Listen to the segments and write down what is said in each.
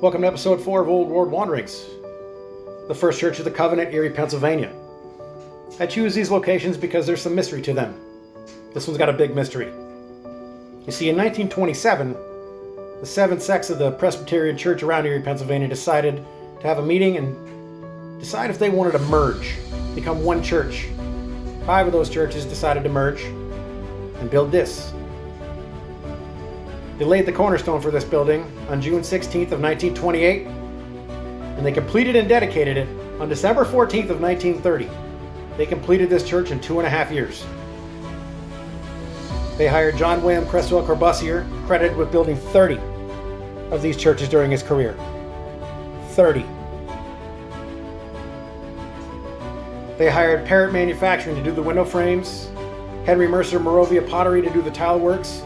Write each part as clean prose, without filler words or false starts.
Welcome to episode 4 of Old World Wanderings, the First Church of the Covenant, Erie, Pennsylvania. I choose these locations because there's some mystery to them. This one's got a big mystery. You see, in 1927, the 7 sects of the Presbyterian Church around Erie, Pennsylvania decided to have a meeting and decide if they wanted to merge, become one church. 5 of those churches decided to merge and build this. They laid the cornerstone for this building on June 16th of 1928, and they completed and dedicated it on December 14th of 1930. They completed this church in 2.5 years. They hired John William Cresswell Corbusier, credited with building 30 of these churches during his career. 30. They hired Parrott Manufacturing to do the window frames, Henry Mercer Moravia Pottery to do the tile works,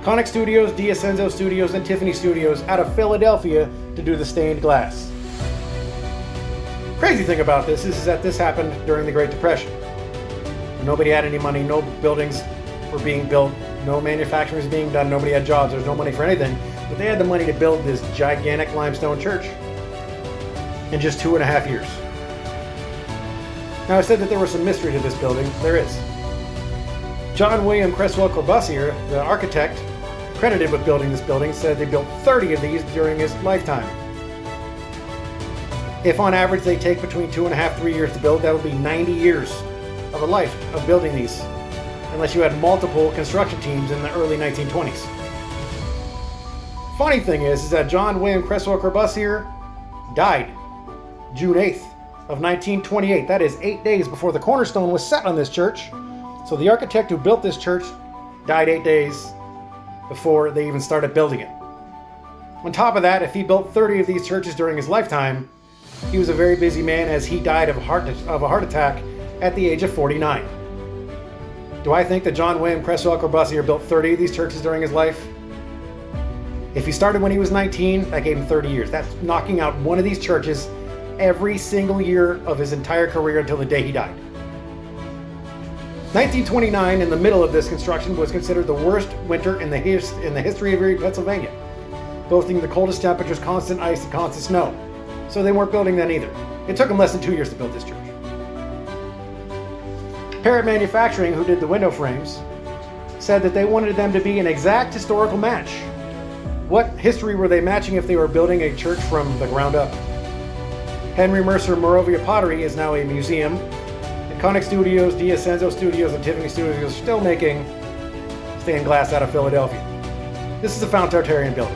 Conic Studios, D'Ascenzo Studios, and Tiffany Studios out of Philadelphia to do the stained glass. Crazy thing about this is that this happened during the Great Depression. Nobody had any money, no buildings were being built, no manufacturing was being done, nobody had jobs, there was no money for anything, but they had the money to build this gigantic limestone church in just 2.5 years. Now I said that there was some mystery to this building. There is. John William Cresswell Corbusier, the architect credited with building this building, said they built 30 of these during his lifetime. If on average they take between 2.5-3 years to build, that would be 90 years of a life of building these, unless you had multiple construction teams in the early 1920s. Funny thing is that John William Cresswell Corbusier died June 8th of 1928. That is 8 days before the cornerstone was set on this church. So the architect who built this church died 8 days before they even started building it. On top of that, if he built 30 of these churches during his lifetime, he was a very busy man, as he died of a heart attack at the age of 49. Do I think that John William Cresswell Corbusier built 30 of these churches during his life? If he started when he was 19, that gave him 30 years. That's knocking out one of these churches every single year of his entire career until the day he died. 1929, in the middle of this construction, was considered the worst winter in the history of Erie, Pennsylvania, boasting the coldest temperatures, constant ice, and constant snow. So they weren't building then either. It took them less than 2 years to build this church. Parrott Manufacturing, who did the window frames, said that they wanted them to be an exact historical match. What history were they matching if they were building a church from the ground up? Henry Mercer Moravia Pottery is now a museum. And Conic Studios, D'Ascenzo Studios, and Tiffany Studios are still making stained glass out of Philadelphia. This is a found Tartarian building.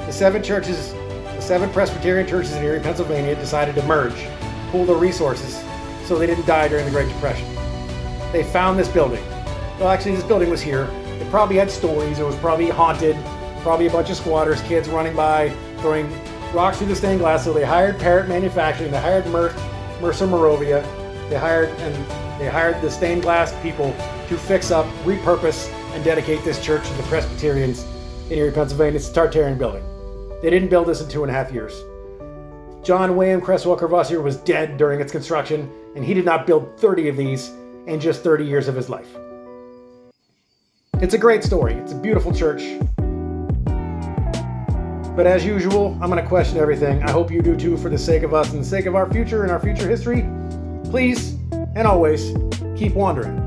The 7 Presbyterian churches in Erie, Pennsylvania decided to merge, pool their resources, so they didn't die during the Great Depression. They found this building. Well, actually, this building was here. It probably had stories. It was probably haunted. Probably a bunch of squatters, kids running by, throwing rocks through the stained glass. So they hired Parrott Manufacturing. They hired Mercer Moravia. They hired the stained glass people to fix up, repurpose, and dedicate this church to the Presbyterians in Erie, Pennsylvania. It's a Tartarian building. They didn't build this in 2.5 years. John William Cresswell Corbusier was dead during its construction, and he did not build 30 of these in just 30 years of his life. It's a great story. It's a beautiful church. But as usual, I'm going to question everything. I hope you do too, for the sake of us and the sake of our future and our future history. Please, and always, keep wandering.